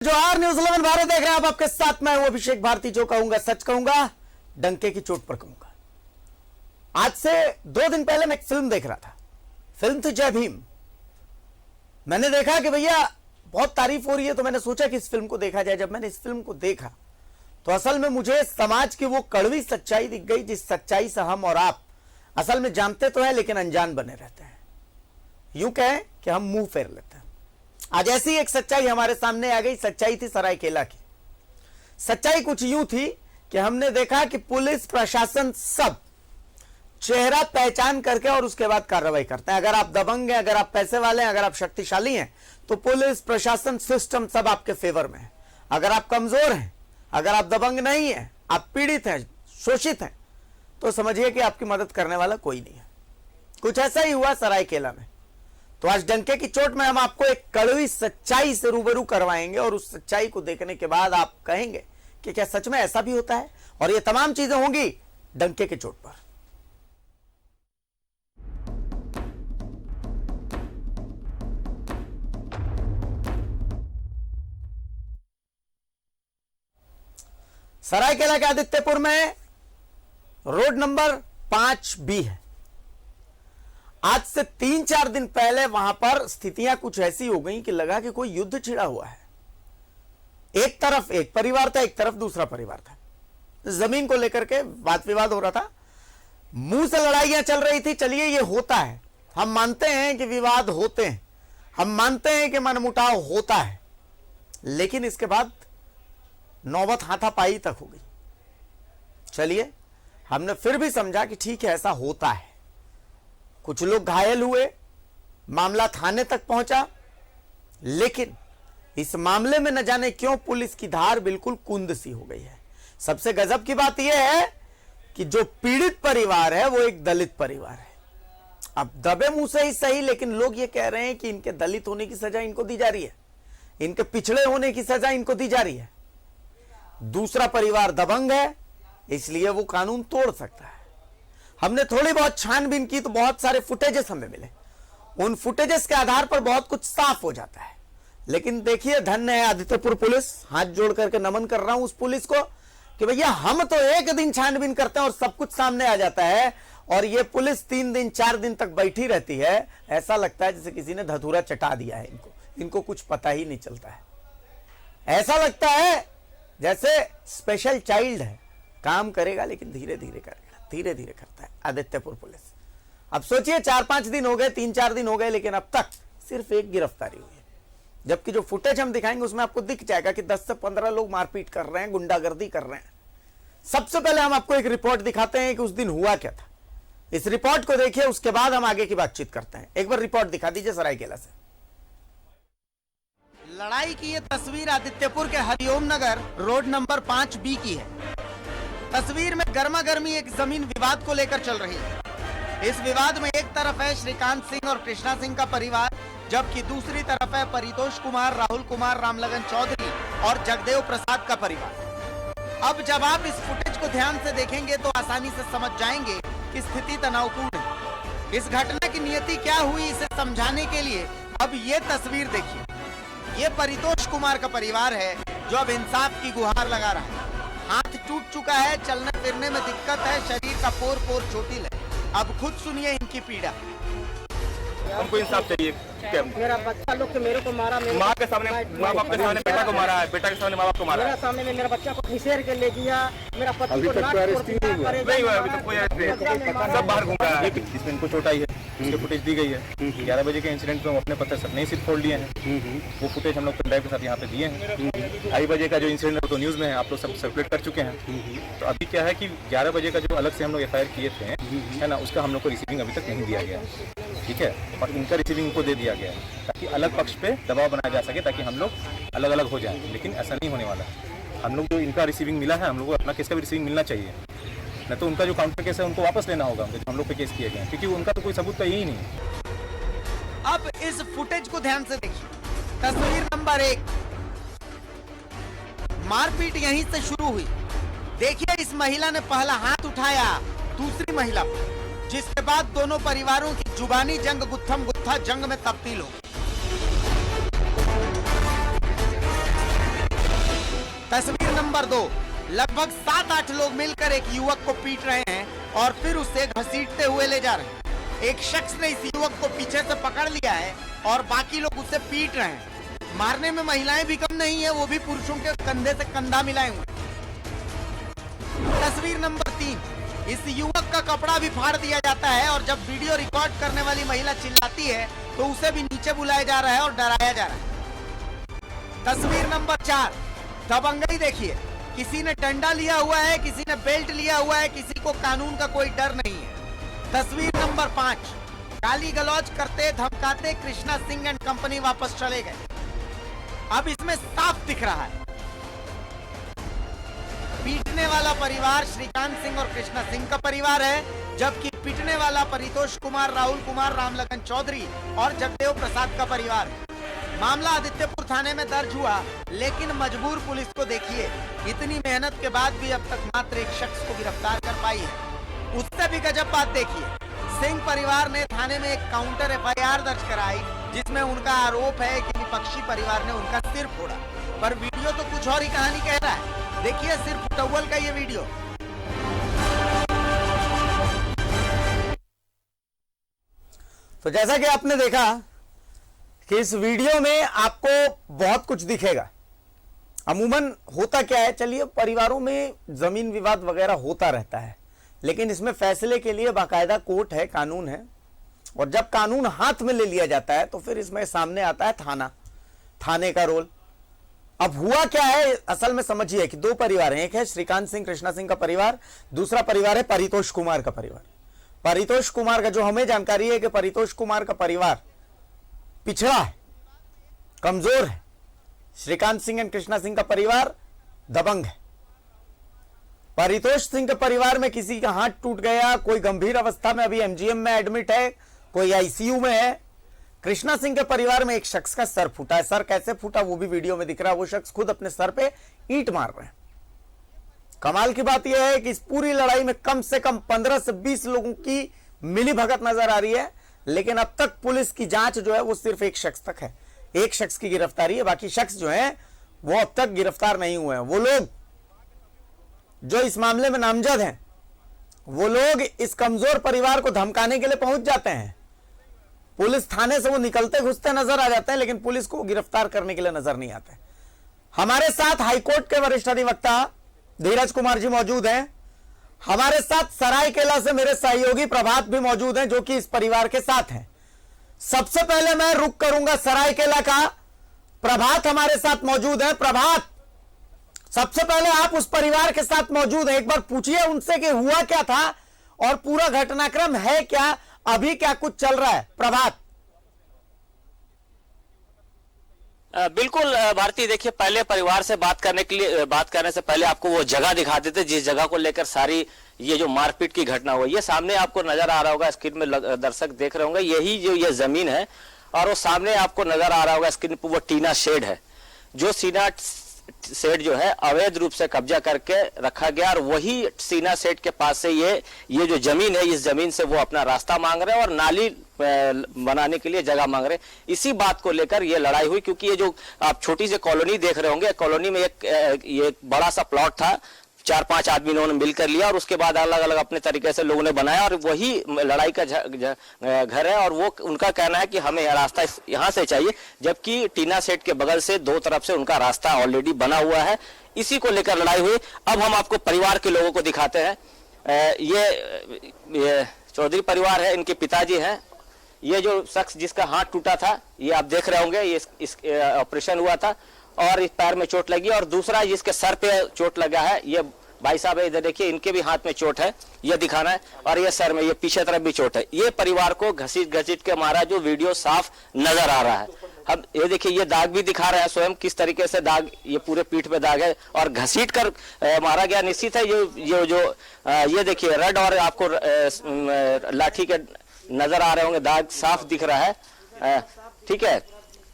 जोहार न्यूज़ 11 भारत देख रहे हैं आप, आपके साथ मैं हूं अभिषेक भारती। जो कहूंगा सच कहूंगा, डंके की चोट पर कहूंगा। आज से 2 दिन पहले मैं एक फिल्म देख रहा था। फिल्म थी जय भीम। मैंने देखा कि भैया बहुत तारीफ हो रही है, तो मैंने सोचा कि इस फिल्म को देखा जाए। जब मैंने इस फिल्म को देखा तो असल में मुझे समाज की वो कड़वी सच्चाई दिख गई, जिस सच्चाई से हम और आप असल में जानते तो है लेकिन अनजान बने रहते हैं। यूं कहें कि हम मुंह फेर लेते हैं। आज ऐसी एक सच्चाई हमारे सामने आ गई। सच्चाई थी सरायकेला की। सच्चाई कुछ यूं थी कि हमने देखा कि पुलिस प्रशासन सब चेहरा पहचान करके और उसके बाद कार्रवाई करते हैं। अगर आप दबंग हैं, अगर आप पैसे वाले हैं, अगर आप शक्तिशाली हैं, तो पुलिस प्रशासन सिस्टम सब आपके फेवर में है। अगर आप कमजोर हैं, अगर आप दबंग नहीं हैं, आप पीड़ित हैं, शोषित हैं, तो समझिए कि आपकी मदद करने वाला कोई नहीं है। कुछ ऐसा ही हुआ सरायकेला में। तो आज डंके की चोट में हम आपको एक कड़वी सच्चाई से रूबरू करवाएंगे और उस सच्चाई को देखने के बाद आप कहेंगे कि क्या सच में ऐसा भी होता है। और ये तमाम चीजें होंगी डंके की चोट पर। सरायकेला के आदित्यपुर में रोड नंबर 5B है। आज से 3-4 दिन पहले वहां पर स्थितियां कुछ ऐसी हो गई कि लगा कि कोई युद्ध छिड़ा हुआ है। एक तरफ एक परिवार था, एक तरफ दूसरा परिवार था। जमीन को लेकर के वाद विवाद हो रहा था, मुंह से लड़ाइयां चल रही थी। चलिए, ये होता है, हम मानते हैं कि विवाद होते हैं, हम मानते हैं कि मनमुटाव होता है, लेकिन इसके बाद नौबत हाथापाई तक हो गई। चलिए, हमने फिर भी समझा कि ठीक है, ऐसा होता है। कुछ लोग घायल हुए, मामला थाने तक पहुंचा, लेकिन इस मामले में न जाने क्यों पुलिस की धार बिल्कुल कुंद सी हो गई है। सबसे गजब की बात यह है कि जो पीड़ित परिवार है वो एक दलित परिवार है। अब दबे मुंह से ही सही, लेकिन लोग ये कह रहे हैं कि इनके दलित होने की सजा इनको दी जा रही है, इनके पिछड़े होने की सजा इनको दी जा रही है। दूसरा परिवार दबंग है, इसलिए वो कानून तोड़ सकता है। हमने थोड़ी बहुत छानबीन की तो बहुत सारे फुटेजेस हमें मिले। उन फुटेजेस के आधार पर बहुत कुछ साफ हो जाता है। लेकिन देखिए, धन्य है आदित्यपुर पुलिस। हाथ जोड़ करके नमन कर रहा हूं उस पुलिस को कि भैया हम तो एक दिन छानबीन करते हैं और सब कुछ सामने आ जाता है, और ये पुलिस 3 दिन 4 दिन तक बैठी रहती है। ऐसा लगता है जैसे किसी ने धतूरा चटा दिया है इनको कुछ पता ही नहीं चलता है। ऐसा लगता है जैसे स्पेशल चाइल्ड है, काम करेगा लेकिन धीरे धीरे करेगा, धीरे धीरे करता है आदित्यपुर पुलिस। अब सोचिए, 4-5 दिन हो गए, 3-4 दिन हो गए, लेकिन अब तक सिर्फ एक गिरफ्तारी हुई है। जबकि जो फुटेज हम दिखाएंगे उसमें आपको दिख जाएगा कि 10 से 15 लोग मारपीट कर रहे हैं, गुंडागर्दी कर रहे हैं। सबसे पहले हम आपको एक रिपोर्ट दिखाते हैं कि उस दिन हुआ क्या था। इस रिपोर्ट को देखिए, उसके बाद हम आगे की बातचीत करते हैं। एक बार रिपोर्ट दिखा दीजिए सरायकेला से। लड़ाई की ये तस्वीर आदित्यपुर के हरिओम नगर रोड नंबर 5B की है। तस्वीर में गर्मा गर्मी एक जमीन विवाद को लेकर चल रही है। इस विवाद में एक तरफ है श्रीकांत सिंह और कृष्णा सिंह का परिवार, जबकि दूसरी तरफ है परितोष कुमार, राहुल कुमार, रामलगन चौधरी और जगदेव प्रसाद का परिवार। अब जब आप इस फुटेज को ध्यान से देखेंगे तो आसानी से समझ जाएंगे कि स्थिति तनावपूर्ण है। इस घटना की नियति क्या हुई, इसे समझाने के लिए अब ये तस्वीर देखिए। ये परितोष कुमार का परिवार है जो अब इंसाफ की गुहार लगा रहा है। हाथ टूट चुका है, चलने फिरने में दिक्कत है, शरीर का पोर पोर चोटिल है। अब खुद सुनिए इनकी पीड़ा। हमको इंसाफ चाहिए। मेरा बच्चा लोग के मेरे को मारा, माँ के सामने, माँ बाप के सामने बेटा को मारा है, बेटा के सामने माँ बाप को मारा है। मेरे सामने में मेरा बच्चा को घिसेर के ले गया, मेरा पति को नहीं हुआ अभी तक कोई अरेस्ट, सब बाहर घूम रहा है। जिसमें इनको चोट आई है उसके फुटेज दी गई है। 11 बजे के इंसिडेंट पे हम अपने पत्थर सब नहीं सिर्फ फोड़ लिए हैं, वो फुटेज हम लोग पेन ड्राइव के साथ यहाँ पे दिए हैं। 2:30 बजे का जो इंसिडेंट है वो तो न्यूज़ में है, आप लोग सब सर्कुलेट कर चुके हैं। तो अभी क्या है कि 11 बजे का जो अलग से हम लोग FIR किए थे, है ना, उसका हम लोग को रिसीविंग अभी तक नहीं दिया गया, ठीक है। और इनका रिसीविंग को दे दिया गया है ताकि अलग पक्ष पे दबाव बनाया जा सके, ताकि हम लोग अलग अलग हो जाएं। लेकिन ऐसा नहीं होने वाला है। हम लोग जो इनका रिसीविंग मिला है, हम लोग को अपना केस का भी रिसीविंग मिलना चाहिए, नहीं तो उनका जो काउंटर केस है उनको वापस लेना होगा, जो हम लोग पे केस किए गए, क्योंकि उनका तो कोई सबूत तो यही नहीं। अब इस फुटेज को ध्यान से देखिए। तस्वीर नंबर 1, मारपीट यहीं से शुरू हुई। देखिए, इस महिला ने पहला हाथ उठाया दूसरी महिला पर, जिसके बाद दोनों परिवारों की जुबानी जंग गुत्थम गुत्था जंग में तब्दील हो गई। तस्वीर नंबर 2, लगभग 7-8 लोग मिलकर एक युवक को पीट रहे हैं और फिर उसे घसीटते हुए ले जा रहे हैं। एक शख्स ने इस युवक को पीछे से पकड़ लिया है और बाकी लोग उसे पीट रहे हैं। मारने में महिलाएं भी कम नहीं है, वो भी पुरुषों के कंधे से कंधा मिलाए हुए। तस्वीर नंबर 3, इस युवक का कपड़ा भी फाड़ दिया जाता है और जब वीडियो रिकॉर्ड करने वाली महिला चिल्लाती है तो उसे भी नीचे बुलाया जा रहा है और डराया जा रहा है। तस्वीर नंबर 4, दबंगई देखिए, किसी ने डंडा लिया हुआ है, किसी ने बेल्ट लिया हुआ है, किसी को कानून का कोई डर नहीं है। तस्वीर नंबर 5, गाली गलौज करते धमकाते कृष्णा सिंह एंड कंपनी वापस चले गए। अब इसमें साफ दिख रहा है पीटने वाला परिवार श्रीकांत सिंह और कृष्णा सिंह का परिवार है, जबकि पीटने वाला परितोष कुमार, राहुल कुमार, रामलखन चौधरी और जगदेव प्रसाद का परिवार है। मामला आदित्यपुर थाने में दर्ज हुआ, लेकिन मजबूर पुलिस को देखिए, इतनी मेहनत के बाद भी अब तक मात्र एक शख्स को गिरफ्तार कर पाई है। उससे भी गजब बात देखिए, सिंह परिवार ने थाने में एक काउंटर एफआईआर दर्ज कराई, जिसमें उनका आरोप है कि विपक्षी परिवार ने उनका सिर फोड़ा, पर वीडियो तो कुछ और ही कहानी कह रहा है। देखिए सिर्फ टॉवल का ये वीडियो। तो जैसा कि आपने देखा कि इस वीडियो में आपको बहुत कुछ दिखेगा। अमूमन होता क्या है, चलिए परिवारों में जमीन विवाद वगैरह होता रहता है, लेकिन इसमें फैसले के लिए बाकायदा कोर्ट है, कानून है, और जब कानून हाथ में ले लिया जाता है तो फिर इसमें सामने आता है थाने का रोल। अब हुआ क्या है असल में समझिए कि 2 परिवार हैं, एक है श्रीकांत सिंह कृष्णा सिंह का परिवार, दूसरा परिवार है परितोष कुमार का परिवार। परितोष कुमार का जो हमें जानकारी है कि परितोष कुमार का परिवार पिछड़ा है, कमजोर है। श्रीकांत सिंह एंड कृष्णा सिंह का परिवार दबंग है। परितोष सिंह के परिवार में किसी का हाथ टूट गया, कोई गंभीर अवस्था में अभी एमजीएम में एडमिट है, कोई आईसीयू में है। कृष्णा सिंह के परिवार में एक शख्स का सर फूटा है। सर कैसे फूटा वो भी वीडियो में दिख रहा है। वो शख्स खुद अपने सर पे ईंट मार रहे हैं। कमाल की बात यह है कि इस पूरी लड़ाई में कम से कम 15 से 20 लोगों की मिली भगत नजर आ रही है, लेकिन अब तक पुलिस की जांच जो है वो सिर्फ एक शख्स तक है, एक शख्स की गिरफ्तारी है। बाकी शख्स जो है वो अब तक गिरफ्तार नहीं हुए हैं। वो लोग जो इस मामले में नामजद हैं, वो लोग इस कमजोर परिवार को धमकाने के लिए पहुंच जाते हैं। पुलिस थाने से वो निकलते घुसते नजर आ जाते हैं, लेकिन पुलिस को गिरफ्तार करने के लिए नजर नहीं आते। हमारे साथ हाईकोर्ट के वरिष्ठ अधिवक्ता धीरज कुमार जी मौजूद हैं। हमारे साथ सरायकेला से मेरे सहयोगी प्रभात भी मौजूद हैं, जो कि इस परिवार के साथ हैं। सबसे पहले मैं रुक करूंगा सरायकेला का। प्रभात हमारे साथ मौजूद है। प्रभात, सबसे पहले आप उस परिवार के साथ मौजूद हैं, एक बार पूछिए उनसे कि हुआ क्या था और पूरा घटनाक्रम है क्या, अभी क्या कुछ चल रहा है। प्रभात। बिल्कुल भारती, देखिए पहले परिवार से बात करने से पहले आपको वो जगह दिखा देते जिस जगह को लेकर सारी ये जो मारपीट की घटना हुई। ये सामने आपको नजर आ रहा होगा, स्क्रीन में दर्शक देख रहे होंगे, यही जो ये जमीन है और वो सामने आपको नजर आ रहा होगा स्क्रीन पर वो टीना शेड है। जो सीना सेट जो है अवैध रूप से कब्जा करके रखा गया और वही सीना सेट के पास से ये जो जमीन है, इस जमीन से वो अपना रास्ता मांग रहे हैं और नाली बनाने के लिए जगह मांग रहे हैं। इसी बात को लेकर ये लड़ाई हुई, क्योंकि ये जो आप छोटी सी कॉलोनी देख रहे होंगे, कॉलोनी में एक बड़ा सा प्लॉट था, 4-5 आदमी इन्होंने मिलकर लिया और उसके बाद अलग अलग अपने तरीके से लोगों ने बनाया और वही लड़ाई का घर है। और वो उनका कहना है कि हमें रास्ता यहाँ से चाहिए, जबकि टीना सेट के बगल से 2 तरफ से उनका रास्ता ऑलरेडी बना हुआ है। इसी को लेकर लड़ाई हुई। अब हम आपको परिवार के लोगों को दिखाते हैं। ये चौधरी परिवार है, इनके पिताजी हैं। ये जो शख्स जिसका हाथ टूटा था, ये आप देख रहे होंगे, ये ऑपरेशन हुआ था और इस पैर में चोट लगी। और दूसरा जिसके सर पे चोट लगा है, ये भाई साहब है, इधर देखिए, इनके भी हाथ में चोट है, ये दिखाना है, और ये सर में, ये पीछे तरफ भी चोट है। ये परिवार को घसीट के मारा, जो वीडियो साफ नजर आ रहा है। हम ये देखिए, ये दाग भी दिखा रहे हैं स्वयं किस तरीके से दाग, ये पूरे पीठ पे दाग है और घसीट कर मारा गया। निश्चित है ये देखिए रेड और आपको लाठी के नजर आ रहे होंगे, दाग साफ दिख रहा है। ठीक है,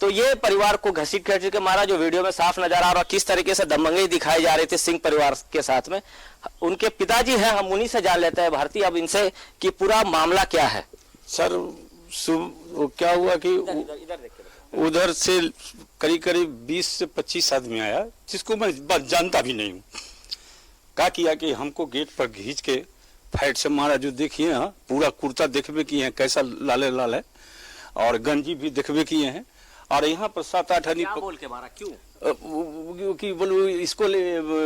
तो ये परिवार को घसीट के मारा, जो वीडियो में साफ नजर आ रहा है। किस तरीके से दबंगई दिखाई जा रही थी सिंह परिवार के साथ में। उनके पिताजी हैं, हम उन्हीं से जान लेते हैं भारती अब इनसे कि पूरा मामला क्या है। सर क्या हुआ कि उधर से करीब करीब 20 से 25 आदमी आया, जिसको मैं जानता भी नहीं हूँ। क्या किया कि हमको गेट पर खींच के फाइट से मारा। जो देखिए हाँ, पूरा कुर्ता देखबे किए हैं कैसा लाले लाल है, और गंजी भी देखबे किए हैं। और यहाँ पर 7-8 आदमी बोल के मारा क्यों? कि बोलो इसको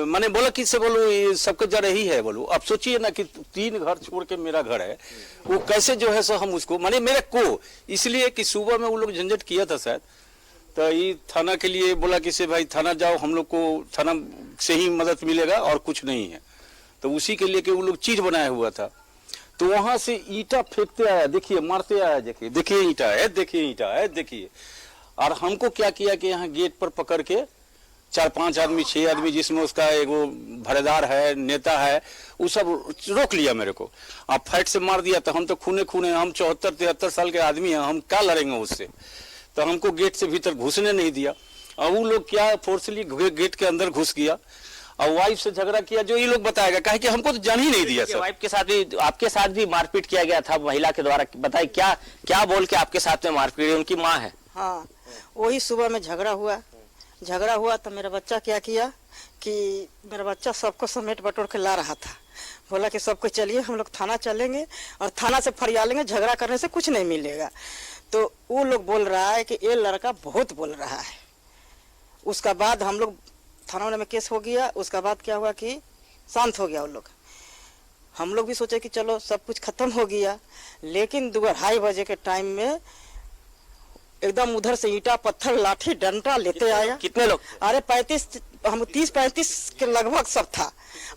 मैंने बोला किससे, बोलो ये सबके जड़ ही है। बोलो अब सोचिए ना कि 3 घर छोड़ के मेरा घर है, वो कैसे जो है सो हम उसको माने मेरे को, इसलिए कि सुबह में वो लोग झंझट किया था शायद, तो ये थाना के लिए बोला कि से भाई थाना जाओ, हम लोग को थाना से ही मदद मिलेगा और कुछ नहीं है। तो उसी के लिए कि वो लोग चीज बनाया हुआ था, तो वहां से ईंटा फेंकते आया, देखिए मारते आया, देखिए ईंटा है, देखिए ईंटा है, देखिए। और हमको क्या किया कि यहाँ गेट पर पकड़ के 4-5 आदमी 6 आदमी, जिसमें उसका एगो भरेदार है, नेता है, वो सब रोक लिया मेरे को। अब फाइट से मार दिया तो हम तो खूने खूने, हम 74-73 साल के आदमी हैं, हम क्या लड़ेंगे उससे। तो हमको गेट से भीतर घुसने नहीं दिया, और वो लोग क्या फोर्सली गेट के अंदर घुस गया और वाइफ से झगड़ा किया। जो ये लोग बताएगा, कहे कि हमको तो जान ही नहीं दिया सर। वाइफ के साथ भी, आपके साथ भी मारपीट किया गया था महिला के द्वारा, बताइए क्या क्या बोल के आपके साथ में मारपीट हुई? उनकी माँ है। हाँ, वही सुबह में झगड़ा हुआ तो मेरा बच्चा क्या किया कि मेरा बच्चा सबको समेट बटोर के ला रहा था। बोला कि सबको चलिए हम लोग थाना चलेंगे और थाना से फरियाद लेंगे, झगड़ा करने से कुछ नहीं मिलेगा। तो वो लोग बोल रहा है कि ये लड़का बहुत बोल रहा है। उसका बाद हम लोग थाना में केस हो गया। उसका बाद क्या हुआ कि शांत हो गया वो लोग। हम लोग भी सोचे कि चलो सब कुछ खत्म हो गया, लेकिन 2-2:30 बजे के टाइम में एकदम उधर से ईंटा पत्थर लाठी डंडा लेते आया। कितने लोग? अरे 30-35 के लगभग सब था,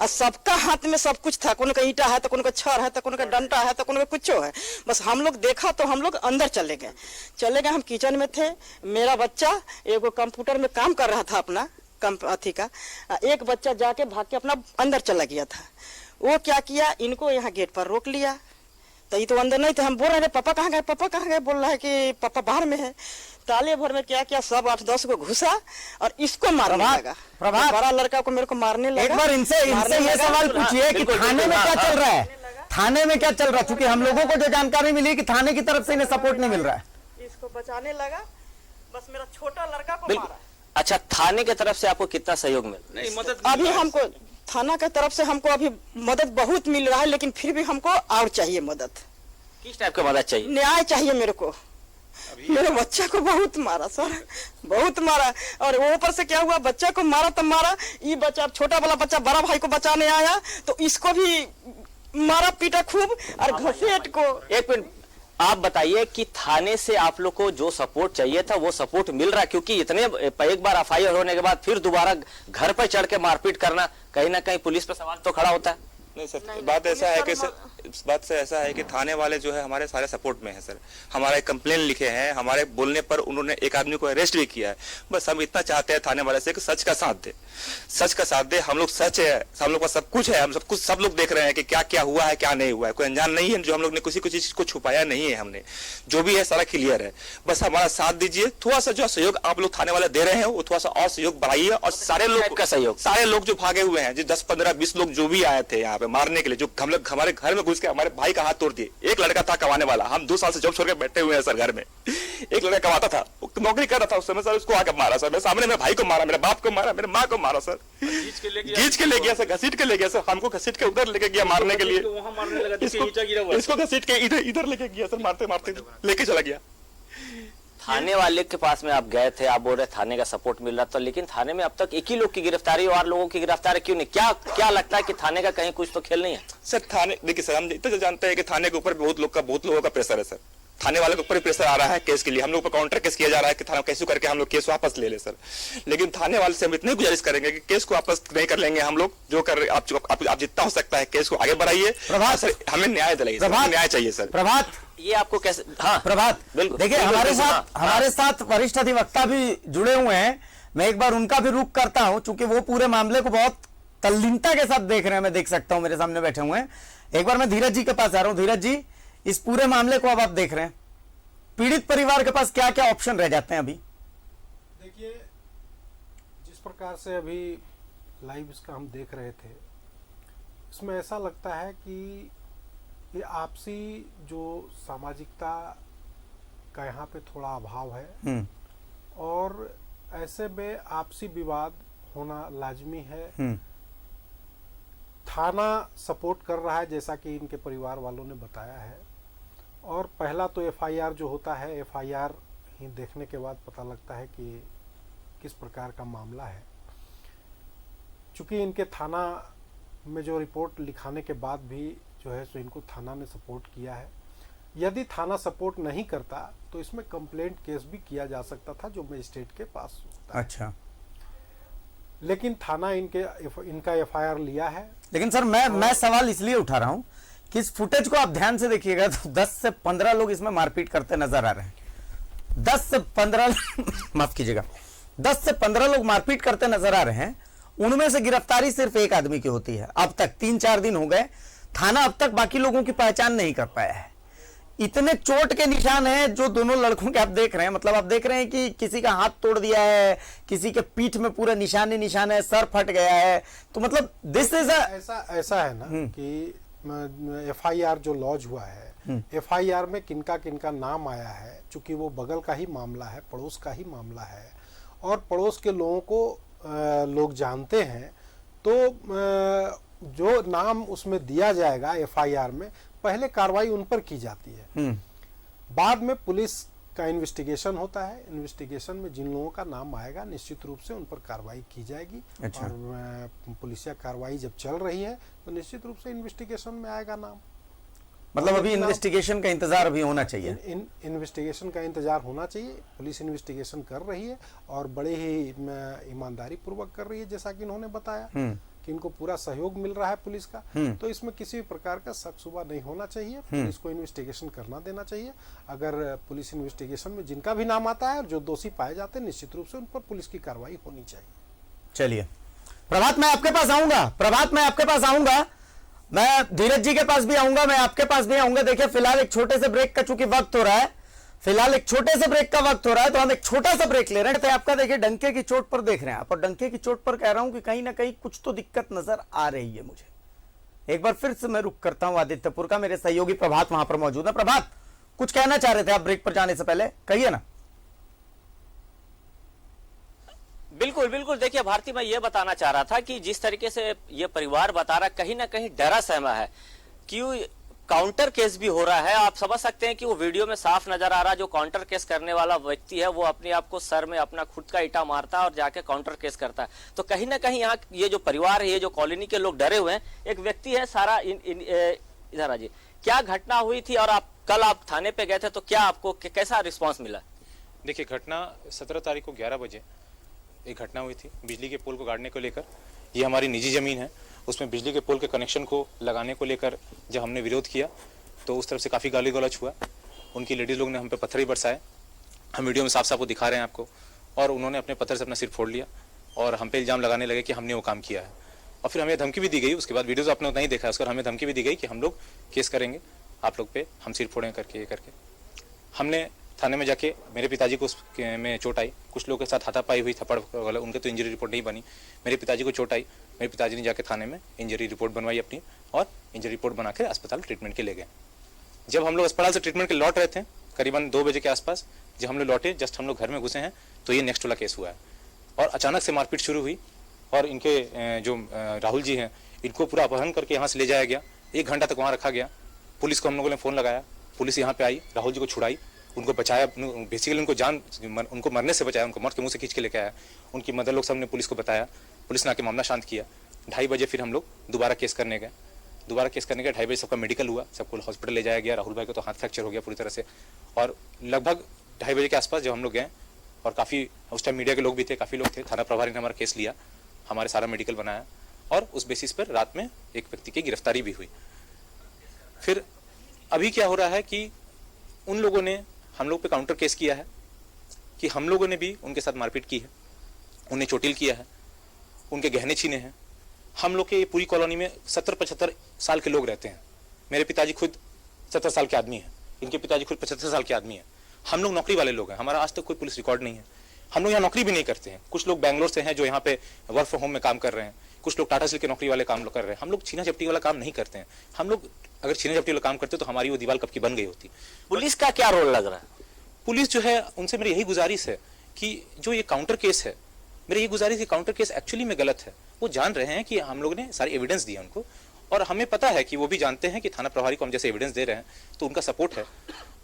और सबका हाथ में सब कुछ था। कोनो का ईंटा है तो कोनो का छड़ है तो कोनो का डंडा है तो कोनो का कुछ है। बस हम लोग देखा तो हम लोग अंदर चले गए। हम किचन में थे। मेरा बच्चा एगो कंप्यूटर में काम कर रहा था अपना अथी का। एक बच्चा जाके भाग के अपना अंदर चला गया था। वो क्या किया, इनको यहाँ गेट पर रोक लिया। तो ये तो अंदर नहीं थे। हम बोल रहे थे पापा कहाँ गए, पापा कहाँ गए। बोल रहा है कि पापा बाहर में है। ताले भर में क्या किया, सब 8-10 को घुसा और इसको मारने लगा। बड़ा लड़का को मेरे को मारने लगा। एक बार इनसे ये सवाल पूछिए कि थाने में क्या चल रहा है, थाने में क्या चल रहा है? क्योंकि हम लोगों को जो जानकारी मिली कि थाने की तरफ से इन्हें सपोर्ट नहीं मिल रहा है। इसको बचाने लगा, बस मेरा छोटा लड़का को मारा। अच्छा, थाने की तरफ से आपको कितना सहयोग मिला? नहीं, मदद अभी हमको थाना की तरफ से हमको अभी मदद बहुत मिल रहा है, लेकिन फिर भी हमको और चाहिए मदद। किस टाइप का मदद चाहिए? न्याय चाहिए मेरे को। मेरे बच्चा को बहुत मारा सर, बहुत मारा। और ऊपर से क्या हुआ, बच्चा को मारा तो मारा, ये बच्चा छोटा वाला बच्चा बड़ा भाई को बचाने आया तो इसको भी मारा पीटा खूब और घसीट को। एक मिनट, आप बताइए कि थाने से आप लोग को जो सपोर्ट चाहिए था वो सपोर्ट मिल रहा है? क्योंकि इतने एक बार एफआईआर होने के बाद फिर दोबारा घर पर चढ़ के मारपीट करना, कहीं ना कहीं पुलिस पर सवाल तो खड़ा होता है। नहीं सर, बात ऐसा है कि सर, बात से ऐसा है कि थाने वाले जो है हमारे सारे सपोर्ट में है सर। हमारे कंप्लेन लिखे हैं, हमारे बोलने पर उन्होंने एक आदमी को अरेस्ट भी किया है। बस हम इतना चाहते हैं थाने वाले से कि सच का साथ दे, सच का साथ दे। हम लोग सच है, हम लोग का सब कुछ है, हम सब कुछ सब लोग देख रहे हैं कि क्या क्या हुआ है क्या नहीं हुआ है। कोई अनजान नहीं है, जो हम लोग ने किसी चीज को छुपाया नहीं है। हमने जो भी है सारा क्लियर है। बस हमारा साथ दीजिए, थोड़ा सा जो सहयोग आप लोग थाने वाले दे रहे हैं वो थोड़ा सा और सहयोग बढ़ाइए। और सारे लोग का सहयोग, सारे लोग जो भागे हुए हैं, जो 10-15-20 लोग जो भी आए थे यहाँ पे मारने के लिए, जो हम लोग हमारे घर में घुस के हमारे भाई का हाथ तोड़ दिए। एक लड़का था कमाने वाला, हम 2 साल से जॉब छोड़ के बैठे हुए हैं सर घर में। एक लड़का कमाता था, नौकरी कर रहा था उस समय सर, उसको आके मारा सर। मेरे सामने मेरे भाई को मारा, मेरे बाप को मारा, मेरे माँ को मारा सर। खींच के ले गया सर, घसीट के ले गया सर। हमको घसीट के उधर लेके गया मारने के लिए। इसको घसीट के इधर लेके गया सर, मारते मारते लेके चला गया। थाने वाले के पास में आप गए थे, आप बोल रहे थाने का सपोर्ट मिल रहा था, लेकिन थाने में अब तक एक ही लोग की गिरफ्तारी और लोगों की गिरफ्तारी क्यों नहीं? क्या लगता है कि थाने का कहीं कुछ तो खेल नहीं है? सर थाने, देखिए सर, हम इतना जानते हैं कि थाने के ऊपर बहुत लोगों का प्रेशर है सर। थाने वाले के ऊपर प्रेशर आ रहा है केस के लिए। हम लोग पर काउंटर केस किया जा रहा है कि थाना कैसे करके हम लोग केस वापस ले ले सर। लेकिन थाने वाले से हम इतनी गुजारिश करेंगे कि केस को वापस नहीं कर लेंगे हम लोग। जो कर आप जितना हो सकता है केस को आगे बढ़ाइए। प्रभात सर, हमें न्याय दिलाइए, न्याय चाहिए सर। प्रभात, ये आपको कैसे? हाँ प्रभात, बिल्कुल। देखिए हमारे साथ वरिष्ठ अधिवक्ता भी जुड़े हुए हैं। मैं एक बार उनका भी रुख करता हूं, चूंकि वो पूरे मामले को बहुत तल्लीनता के साथ देख रहे हैं। मैं देख सकता हूं, मेरे सामने बैठे हुए हैं। एक बार मैं धीरज जी के पास आ रहा हूं। धीरज जी, इस पूरे मामले को अब आप देख रहे हैं, पीड़ित परिवार के पास क्या क्या ऑप्शन रह जाते हैं अभी? देखिए, जिस प्रकार से अभी लाइव इसका हम देख रहे थे, इसमें ऐसा लगता है कि ये आपसी जो सामाजिकता का यहाँ पे थोड़ा अभाव है। और ऐसे में आपसी विवाद होना लाजमी है। थाना सपोर्ट कर रहा है जैसा कि इनके परिवार वालों ने बताया है, और पहला तो एफआईआर जो होता है, एफआईआर ही देखने के बाद पता लगता है कि किस प्रकार का मामला है। चूंकि इनके थाना में जो रिपोर्ट लिखाने के बाद भी जो है सो इनको थाना ने सपोर्ट किया है। यदि थाना सपोर्ट नहीं करता तो इसमें कंप्लेंट केस भी किया जा सकता था जो मजिस्ट्रेट के पास होता है। अच्छा, लेकिन थाना इनका एफआईआर लिया है। लेकिन सर मैं सवाल इसलिए उठा रहा हूं कि इस फुटेज को आप ध्यान से देखिएगा तो 10 से 15 लोग इसमें मारपीट करते नजर आ रहे हैं। 10 से 15 माफ कीजिएगा, 10 से 15 लोग मारपीट करते नजर आ रहे हैं। उनमें से गिरफ्तारी सिर्फ एक आदमी की होती है। अब तक 3-4 दिन हो गए, थाना अब तक बाकी लोगों की पहचान नहीं कर पाया है। इतने चोट के निशान हैं जो दोनों लड़कों के आप देख रहे हैं, मतलब आप देख रहे हैं कि किसी का हाथ तोड़ दिया है, किसी के पीठ में पूरा निशान है, सर फट गया है। तो मतलब दिस इज ऐसा है ना कि एफआईआर जो लॉन्च हुआ है, एफआईआर में किनका किनका नाम आया है, चूंकि वो बगल का ही मामला है, पड़ोस का ही मामला है, और पड़ोस के लोगों को लोग जानते हैं, तो जो नाम उसमें दिया जाएगा एफआईआर में, पहले कार्रवाई उन पर की जाती है। बाद में पुलिस का इन्वेस्टिगेशन होता है। इन्वेस्टिगेशन में जिन लोगों का नाम आएगा निश्चित रूप से उन पर कार्रवाई की जाएगी। अच्छा। और पुलिसिया कार्रवाई जब चल रही है तो निश्चित रूप से इन्वेस्टिगेशन में आएगा नाम। मतलब अभी इन्वेस्टिगेशन का इंतजार अभी होना चाहिए। इन्वेस्टिगेशन का इंतजार होना चाहिए। पुलिस इन्वेस्टिगेशन कर रही है और बड़े ही ईमानदारी पूर्वक कर रही है, जैसा कि इन्होंने बताया कि इनको पूरा सहयोग मिल रहा है पुलिस का। तो इसमें किसी भी प्रकार का शक शुबा नहीं होना चाहिए। पुलिस को इन्वेस्टिगेशन करना देना चाहिए। अगर पुलिस इन्वेस्टिगेशन में जिनका भी नाम आता है और जो दोषी पाए जाते हैं, निश्चित रूप से उन पर पुलिस की कार्रवाई होनी चाहिए। चलिए प्रभात, मैं आपके पास आऊंगा। प्रभात, मैं आपके पास आऊंगा। मैं धीरज जी के पास भी आऊंगा, मैं आपके पास भी आऊंगा। देखिए फिलहाल एक छोटे से ब्रेक का चूंकि वक्त हो रहा है, फिलहाल एक छोटे से ब्रेक का वक्त हो रहा है, तो हम एक छोटा सा ब्रेक ले रहे हैं। तो आपका देखिए डंके की चोट पर देख रहे हैं आप, और डंके की चोट पर कह रहा हूं कि कहीं ना कहीं कुछ तो दिक्कत नजर आ रही है मुझे। एक बार फिर से मैं रुक करता हूं आदित्यपुर का, मेरे सहयोगी प्रभात वहां पर मौजूद है। प्रभात, कुछ कहना चाह रहे थे आप ब्रेक पर जाने से पहले, कहिए ना। बिल्कुल बिल्कुल, देखिए भारती, मैं ये बताना चाह रहा था कि जिस तरीके से ये परिवार बता रहा, कहीं ना कहीं डरा सहमा है। क्यों काउंटर केस भी हो रहा है। आप समझ सकते हैं कि वो वीडियो में साफ नजर आ रहा, जो काउंटर केस करने वाला व्यक्ति है वो अपने आप को सर में अपना खुद का ईंटा मारता है और जाके काउंटर केस करता है। तो कहीं ना कहीं यहाँ ये जो परिवार है, ये जो कॉलोनी के लोग डरे हुए हैं। एक व्यक्ति है सारा, इधर आ जी, क्या घटना हुई थी और कल आप थाने पे गए थे, तो क्या आपको कैसा रिस्पॉन्स मिला? देखिए, घटना 17 तारीख को 11 बजे एक घटना हुई थी बिजली के पोल को गाड़ने को लेकर। ये हमारी निजी ज़मीन है, उसमें बिजली के पोल के कनेक्शन को लगाने को लेकर जब हमने विरोध किया तो उस तरफ से काफ़ी गाली गलौज हुआ। उनकी लेडीज़ लोग ने हम पे पत्थर ही बरसाए। हम वीडियो में साफ साफ वो दिखा रहे हैं आपको। और उन्होंने अपने पत्थर से अपना सिर फोड़ लिया और हम पे इल्ज़ाम लगाने लगे कि हमने वो काम किया है। और फिर हमें धमकी भी दी गई। उसके बाद वीडियोज़ आपने उतना ही देखा है, उसकर हमें धमकी भी दी गई कि हम लोग केस करेंगे आप लोग पे, हम सिर फोड़ें करके ये करके। हमने थाने में जाके, मेरे पिताजी को में चोट आई, कुछ लोगों के साथ हाथापाई हुई, थप्पड़ वाला, उनके तो इंजरी रिपोर्ट नहीं बनी। मेरे पिताजी को चोट आई, मेरे पिताजी ने जाके थाने में इंजरी रिपोर्ट बनवाई अपनी, और इंजरी रिपोर्ट बना कर अस्पताल ट्रीटमेंट के ले गए। जब हम लोग अस्पताल से ट्रीटमेंट के लौट रहे थे करीबन 2 बजे के आसपास, जब हम लोग लौटे, जस्ट हम लोग घर में घुसे हैं, तो ये नेक्स्ट वाला केस हुआ है। और अचानक से मारपीट शुरू हुई और इनके जो राहुल जी हैं, इनको पूरा अपहरण करके यहाँ से ले जाया गया। 1 घंटा तक वहाँ रखा गया। पुलिस को हम लोगों ने फ़ोन लगाया, पुलिस यहाँ पे आई, राहुल जी को छुड़ाई, उनको बचाया, बेसिकली उनको मरने से बचाया, उनको मौत के मुंह से खींच के लेके आया। उनकी मदर लोग सबने पुलिस को बताया, पुलिस ने आके मामला शांत किया। 2:30 बजे फिर हम लोग दोबारा केस करने गए। 2:30 बजे सबका मेडिकल हुआ, सबको हॉस्पिटल ले जाया गया। राहुल भाई को तो हाथ फ्रैक्चर हो गया पूरी तरह से। और लगभग 2:30 बजे के आसपास जब हम लोग गए, और काफ़ी उस टाइम मीडिया के लोग भी थे, काफ़ी लोग थे, थाना प्रभारी ने हमारा केस लिया, हमारे सारा मेडिकल बनाया, और उस बेसिस पर रात में एक व्यक्ति की गिरफ्तारी भी हुई। फिर अभी क्या हो रहा है कि उन लोगों ने हम लोग पे काउंटर केस किया है कि हम लोगों ने भी उनके साथ मारपीट की है, उन्हें चोटिल किया है, उनके गहने छीने हैं। हम लोग के ये पूरी कॉलोनी में 70-75 साल के लोग रहते हैं। मेरे पिताजी खुद 70 साल के आदमी हैं, इनके पिताजी खुद 75 साल के आदमी हैं। हम लोग नौकरी वाले लोग हैं, हमारा आज तक कोई पुलिस रिकॉर्ड नहीं है। हम लोग यहाँ नौकरी भी नहीं करते हैं। कुछ लोग बैंगलोर से हैं जो यहाँ पे वर्क फ्रॉम होम में काम कर रहे हैं, कुछ लोग टाटा स्टील के नौकरी वाले काम कर रहे हैं। हम लोग छीना झपटी वाला काम नहीं करते हैं। हम लोग अगर छीना झपटी वाला काम करते तो हमारी वो दीवार कब की बन गई होती। पुलिस का क्या रोल लग रहा है? पुलिस जो है, उनसे मेरी यही गुजारिश है कि जो ये काउंटर केस है, मेरी ये गुजारिश है, काउंटर केस एक्चुअली में गलत है। वो जान रहे हैं कि हम लोग ने सारे एविडेंस दिए उनको, और हमें पता है कि वो भी जानते हैं कि थाना प्रभारी को हम जैसे एविडेंस दे रहे हैं तो उनका सपोर्ट है,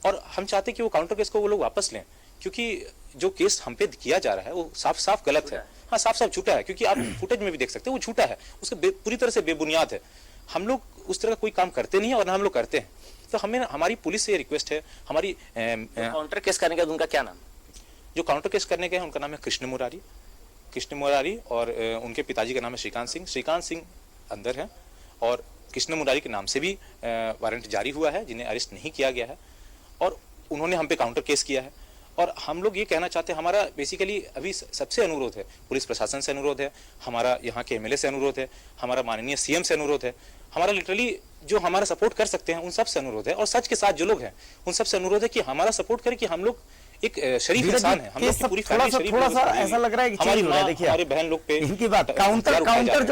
और हम चाहते हैं कि वो काउंटर केस को वो लोग वापस लें, क्योंकि जो केस हम पे किया जा रहा है वो साफ साफ गलत है। हाँ, साफ साफ झूठा है, क्योंकि आप फुटेज में भी देख सकते हैं वो झूठा है, उसके पूरी तरह से बेबुनियाद है। हम लोग उस तरह का कोई काम करते नहीं है, और ना हम लोग करते हैं। तो हमें, हमारी पुलिस से रिक्वेस्ट है, हमारी काउंटर केस करने का उनका क्या नाम? जो काउंटर केस करने के हैं उनका नाम है कृष्ण मुरारी, और उनके पिताजी का नाम है श्रीकांत सिंह अंदर है, और कृष्ण मुरारी के नाम से भी वारंट जारी हुआ है, जिन्हें अरेस्ट नहीं किया गया है, और उन्होंने हम पे काउंटर केस किया है। और हम लोग ये कहना चाहते हैं, हमारा बेसिकली अभी सबसे अनुरोध है, पुलिस प्रशासन से अनुरोध है, हमारा यहाँ के एमएलए से अनुरोध है, हमारा माननीय सीएम से अनुरोध है, हमारा लिटरली जो हमारा सपोर्ट कर सकते हैं उन सब से अनुरोध है, और सच के साथ जो लोग हैं उन सब से अनुरोध है कि हमारा सपोर्ट करें, कि हम लोग एक शरीफ इंसान है, हम लोग की पूरी फैमिली शरीफ, थोड़ा सा ऐसा लग रहा है कि हमारी चेंज हो रहा है। देखिए हमारे बहन लोग पे इनकी बात काउंटर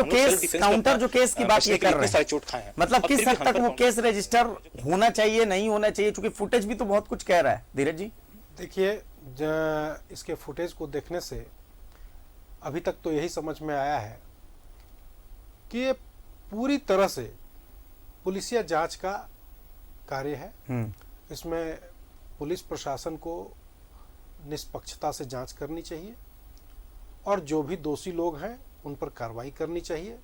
जो केस की बात ये कर रहे हैं, चोट खाए हैं, मतलब किस हद तक वो केस रजिस्टर होना चाहिए, नहीं होना चाहिए, क्योंकि फुटेज भी तो बहुत कुछ कह रहा है। धीरज जी, देखिए, इसके फुटेज को देखने से अभी तक तो यही समझ में आया है कि ये पूरी तरह से पुलिसिया जांच का कार्य है। इसमें पुलिस प्रशासन को निष्पक्षता से जांच करनी चाहिए, और जो भी दोषी लोग हैं उन पर कार्रवाई करनी चाहिए।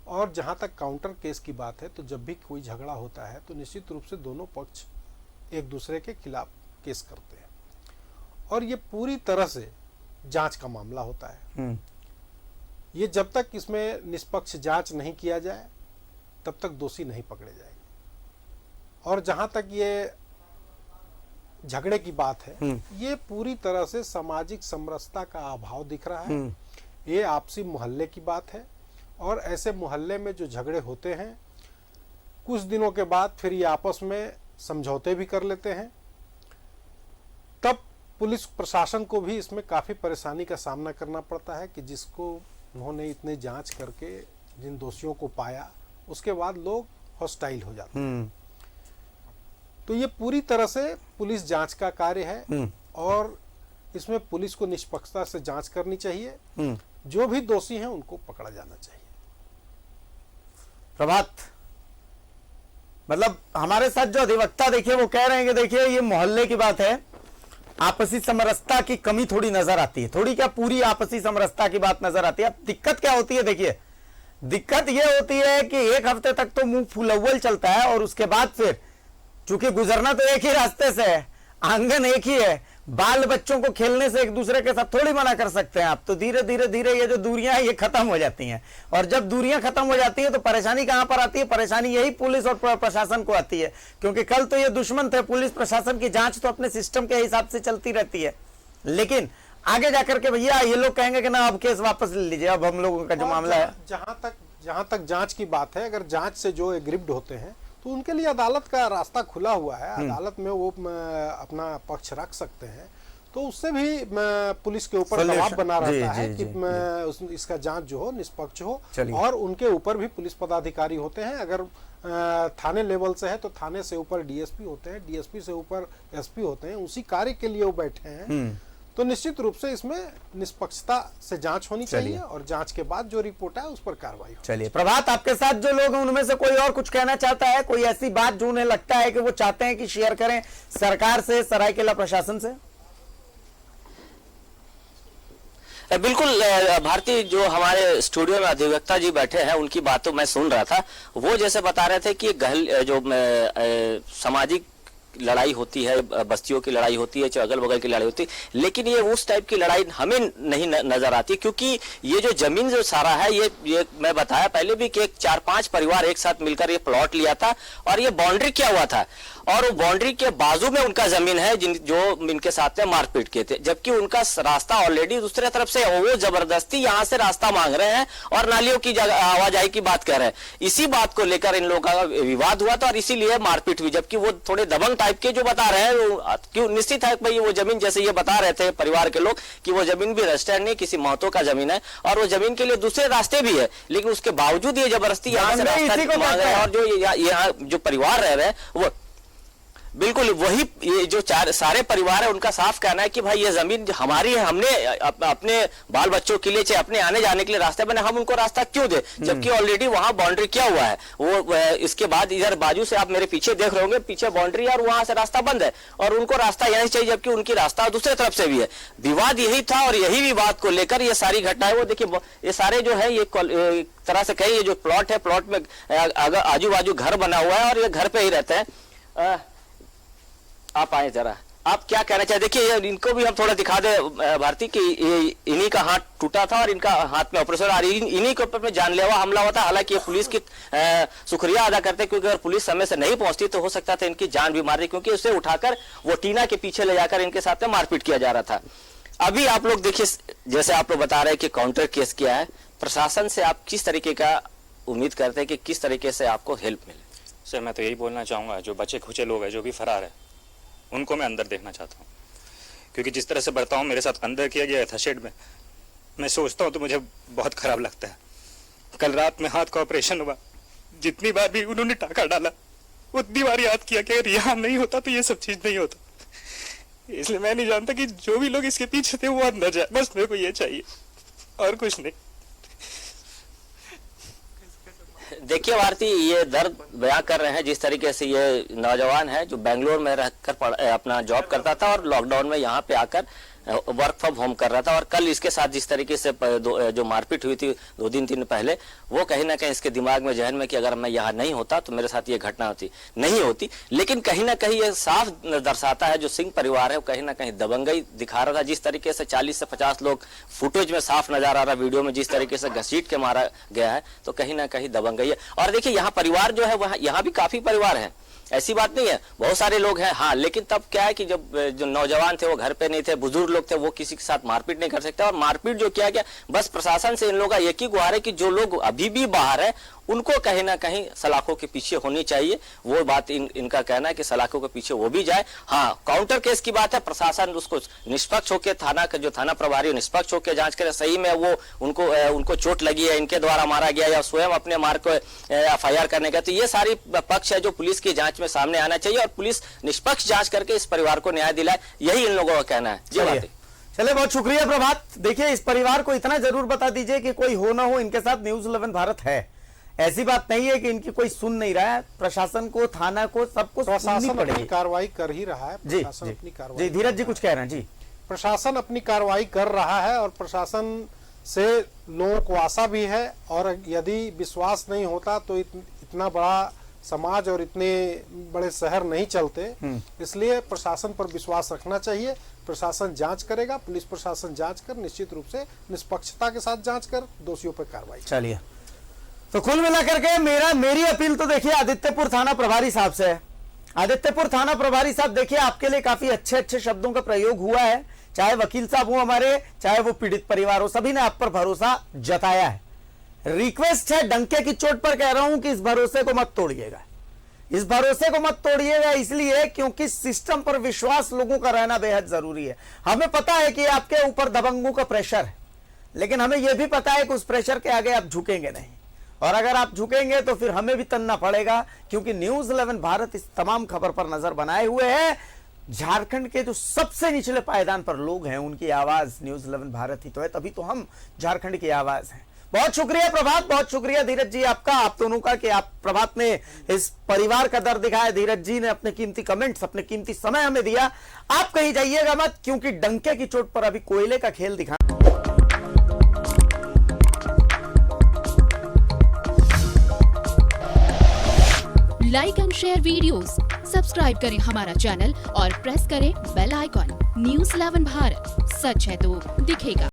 और जहां तक काउंटर केस की बात है, तो जब भी कोई झगड़ा होता है तो निश्चित रूप से दोनों पक्ष एक दूसरे के खिलाफ केस करते हैं, और ये पूरी तरह से जांच का मामला होता है। ये जब तक इसमें निष्पक्ष जांच नहीं किया जाए तब तक दोषी नहीं पकड़े जाएंगे। और जहां तक ये झगड़े की बात है, ये पूरी तरह से सामाजिक समरसता का अभाव दिख रहा है। ये आपसी मोहल्ले की बात है, और ऐसे मोहल्ले में जो झगड़े होते हैं, कुछ दिनों के बाद फिर ये आपस में समझौते भी कर लेते हैं। तब पुलिस प्रशासन को भी इसमें काफी परेशानी का सामना करना पड़ता है कि जिसको उन्होंने इतने जांच करके जिन दोषियों को पाया, उसके बाद लोग हॉस्टाइल हो जाते हैं। तो ये पूरी तरह से पुलिस जांच का कार्य है, और इसमें पुलिस को निष्पक्षता से जांच करनी चाहिए। जो भी दोषी हैं उनको पकड़ा जाना चाहिए। प्रभात, मतलब हमारे साथ जो अधिवक्ता देखिए वो कह रहे हैं कि देखिए ये मोहल्ले की बात है, आपसी समरसता की कमी थोड़ी नजर आती है, थोड़ी क्या पूरी आपसी समरसता की बात नजर आती है। अब दिक्कत क्या होती है? देखिए, दिक्कत यह होती है कि एक हफ्ते तक तो मुंह फुलव्वल चलता है, और उसके बाद फिर चूंकि गुजरना तो एक ही रास्ते से है, आंगन एक ही है, बाल बच्चों को खेलने से एक दूसरे के साथ थोड़ी मना कर सकते हैं आप। तो धीरे धीरे धीरे ये जो दूरियां हैं ये खत्म हो जाती हैं, और जब दूरियां खत्म हो जाती हैं तो परेशानी कहां पर आती है? परेशानी यही पुलिस और प्रशासन को आती है, क्योंकि कल तो ये दुश्मन थे, पुलिस प्रशासन की जांच तो अपने सिस्टम के हिसाब से चलती रहती है, लेकिन आगे जाकर के भैया ये लोग कहेंगे कि ना अब केस वापस ले लीजिए, अब हम लोगों का जो मामला है। जहां तक जांच की बात है, अगर जांच से जो एग्रिप्ड होते हैं तो उनके लिए अदालत का रास्ता खुला हुआ है, अदालत में वो अपना पक्ष रख सकते हैं। तो उससे भी पुलिस के ऊपर दबाव बना रहता है कि इसका जांच जो हो निष्पक्ष हो, और उनके ऊपर भी पुलिस पदाधिकारी होते हैं। अगर थाने लेवल से है तो थाने से ऊपर डीएसपी होते हैं, डीएसपी से ऊपर एसपी होते हैं, उसी कार्य के लिए वो बैठे हैं। तो निश्चित रूप से इसमें निष्पक्षता से जांच होनी चाहिए, और जांच के बाद जो रिपोर्ट है उस पर कार्रवाई हो। चलिए प्रभात, आपके साथ जो लोग हैं उनमें से कोई और कुछ कहना चाहता है? कोई ऐसी बात जो उन्हें लगता है कि वो चाहते हैं कि शेयर करें सरकार से, सरायकेला प्रशासन से? बिल्कुल भारती, जो हमारे स्टूडियो में अधिवक्ता जी बैठे हैं उनकी बातों मैं सुन रहा था, वो जैसे बता रहे थे कि जो सामाजिक लड़ाई होती है, बस्तियों की लड़ाई होती है, चाहे अगल बगल की लड़ाई होती है, लेकिन ये उस टाइप की लड़ाई हमें नहीं नजर आती, क्योंकि ये जो जमीन जो सारा है, ये मैं बताया पहले भी कि 4-5 परिवार एक साथ मिलकर ये प्लॉट लिया था, और ये बाउंड्री किया हुआ था, और वो बाउंड्री के बाजू में उनका जमीन है जो इनके साथ में मारपीट किए थे, जबकि उनका रास्ता ऑलरेडी दूसरे तरफ से, वो जबरदस्ती यहाँ से रास्ता मांग रहे हैं और नालियों की आवाजाही की बात कर रहे हैं। इसी बात को लेकर इन लोगों का विवाद हुआ था, और इसीलिए मारपीट हुई, जबकि वो थोड़े दबंग टाइप के जो बता रहे हैं, क्यों निश्चित है भाई वो जमीन, जैसे ये बता रहे थे परिवार के लोग कि वो जमीन भी रजिस्टर्ड नहीं, किसी महतो का जमीन है, और वो जमीन के लिए दूसरे रास्ते भी है, लेकिन उसके बावजूद ये जबरदस्ती यहाँ से रास्ता मांग रहे हैं। और जो यहाँ जो परिवार रह रहे हैं वो बिल्कुल वही, ये जो सारे परिवार है उनका साफ कहना है कि भाई ये जमीन हमारी है, हमने अपने बाल बच्चों के लिए, चाहे अपने आने जाने के लिए रास्ते बने, हम उनको रास्ता क्यों दे, जबकि ऑलरेडी वहां बाउंड्री किया हुआ है। वो इसके बाद इधर बाजू से आप मेरे पीछे देख रहे होंगे, पीछे बाउंड्री है और वहां से रास्ता बंद है और उनको रास्ता यहीं चाहिए, जबकि उनकी रास्ता दूसरी तरफ से भी है। विवाद यही था और यही विवाद को लेकर ये सारी घटनाएं, वो देखिए ये सारे जो है ये एक तरह से कहिए, ये जो प्लॉट है, प्लॉट में आजू बाजू घर बना हुआ है और ये घर पे ही रहते हैं। आप आए जरा, आप क्या कहना चाहते? देखिए इनको भी हम थोड़ा दिखा दे भारती कि इन्हीं का हाथ टूटा था और इनका हाथ में ऑपरेशन, और इन्हीं के ऊपर में जानलेवा हमला हुआ था। हालांकि पुलिस की शुक्रिया अदा करते, क्योंकि अगर पुलिस समय से नहीं पहुंचती तो हो सकता था इनकी जान भी मार दी, क्योंकि उसे उठाकर वो टीना के पीछे ले जाकर इनके साथ में मारपीट किया जा रहा था। अभी आप लोग देखिए, जैसे आप लोग बता रहे हैं कि काउंटर केस किया है, प्रशासन से आप किस तरीके का उम्मीद करते हैं कि किस तरीके से आपको हेल्प मिले? सर मैं तो यही बोलना चाहूँगा, जो बचे खुचे लोग हैं जो भी फरार है उनको मैं अंदर देखना चाहता हूँ, क्योंकि जिस तरह से बर्ताव मेरे साथ अंदर किया गया था शेड में, मैं सोचता हूँ तो मुझे बहुत खराब लगता है। कल रात में हाथ का ऑपरेशन हुआ, जितनी बार भी उन्होंने टाका डाला उतनी बार याद किया कि अगर यहाँ नहीं होता तो ये सब चीज़ नहीं होता। इसलिए मैं नहीं जानता कि जो भी लोग इसके पीछे थे वो अंदर जाए, बस मेरे को ये चाहिए और कुछ नहीं। देखिए भारती, ये दर्द बयां कर रहे हैं जिस तरीके से ये नौजवान है जो बेंगलोर में रहकर अपना जॉब करता था और लॉकडाउन में यहाँ पे आकर वर्क फ्रॉम होम कर रहा था, और कल इसके साथ जिस तरीके से जो मारपीट हुई थी 2 दिन पहले, वो कहीं ना कहीं इसके दिमाग में, जहन में कि अगर मैं यहाँ नहीं होता तो मेरे साथ ये घटना नहीं होती। लेकिन कहीं ना कहीं ये साफ दर्शाता है, जो सिंह परिवार है वो कहीं ना कहीं दबंगई दिखा रहा था। जिस तरीके से 40 से 50 लोग फुटेज में साफ नजर आ रहा, वीडियो में जिस तरीके से घसीट के मारा गया है, तो कहीं ना कहीं दबंगई है। और देखिए यहाँ परिवार जो है वहाँ, यहाँ भी काफी परिवार है, ऐसी बात नहीं है, बहुत सारे लोग हैं। हाँ, लेकिन तब क्या है कि जब जो नौजवान थे वो घर पे नहीं थे, बुजुर्ग लोग थे, वो किसी के साथ मारपीट नहीं कर सकते। और मारपीट जो किया गया, बस प्रशासन से इन लोगों का एक ही गुहार है कि जो लोग अभी भी बाहर है उनको कहीं ना कहीं सलाखों के पीछे होनी चाहिए। वो बात इनका कहना है कि सलाखों के पीछे वो भी जाए। हाँ, काउंटर केस की बात है, प्रशासन उसको निष्पक्ष होकर, थाना का जो थाना प्रभारी निष्पक्ष होकर जांच करे, सही में वो उनको चोट लगी है, इनके द्वारा मारा गया या स्वयं अपने मार को FIR करने का, तो ये सारी पक्ष है जो पुलिस की जांच में सामने आना चाहिए और पुलिस निष्पक्ष जांच करके इस परिवार को न्याय दिलाए, यही इन लोगों का कहना है। जी बात। चलिए, बहुत शुक्रिया प्रभात। देखिए, इस परिवार को इतना जरूर बता दीजिए कि कोई हो ना हो, इनके साथ न्यूज़ 11 भारत है। ऐसी बात नहीं है कि इनकी कोई सुन नहीं रहा है। प्रशासन को, थाना को, सबको प्रशासन अपनी कार्रवाई कर ही रहा है। जी, अपनी कार्रवाई, जी धीरज जी कुछ कह रहे हैं। जी, प्रशासन अपनी कार्रवाई कर रहा है और प्रशासन से लोगों को आशा भी है, और यदि विश्वास नहीं होता तो इतना बड़ा समाज और इतने बड़े शहर नहीं चलते। इसलिए प्रशासन पर विश्वास रखना चाहिए। प्रशासन जांच करेगा, पुलिस प्रशासन जांच कर, निश्चित रूप से निष्पक्षता के साथ जांच कर दोषियों पर कार्रवाई। चलिए, तो कुल मिलाकर के मेरी अपील तो देखिए आदित्यपुर थाना प्रभारी साहब से है। आदित्यपुर थाना प्रभारी साहब, देखिए आपके लिए काफी अच्छे शब्दों का प्रयोग हुआ है, चाहे वकील साहब हो हमारे, चाहे वो पीड़ित परिवार हो, सभी ने आप पर भरोसा जताया है। रिक्वेस्ट है, डंके की चोट पर कह रहा हूं कि इस भरोसे को मत तोड़िएगा। इस भरोसे को मत तोड़िएगा, इसलिए क्योंकि सिस्टम पर विश्वास लोगों का रहना बेहद जरूरी है। हमें पता है कि आपके ऊपर दबंगों का प्रेशर है, लेकिन हमें यह भी पता है कि उस प्रेशर के आगे आप झुकेंगे नहीं, और अगर आप झुकेंगे तो फिर हमें भी तनना पड़ेगा, क्योंकि न्यूज़ 11 भारत इस तमाम खबर पर नजर बनाए हुए है। झारखंड के जो सबसे निचले पायदान पर लोग हैं, उनकी आवाज न्यूज़ 11 भारत ही तो है, तभी तो हम झारखंड की आवाज हैं। बहुत शुक्रिया प्रभात, बहुत शुक्रिया धीरज जी आपका, आप दोनों का, कि आप प्रभात ने इस परिवार का दर्द दिखाया, धीरज जी ने अपने कीमती कमेंट्स, अपने कीमती समय हमें दिया। आप कहीं जाइएगा मत, क्योंकि डंके की चोट पर अभी कोयले का खेल दिखा। Like and share videos, subscribe करें हमारा चैनल और प्रेस करें बेल आइकॉन। न्यूज़ 11 भारत, सच है तो दिखेगा।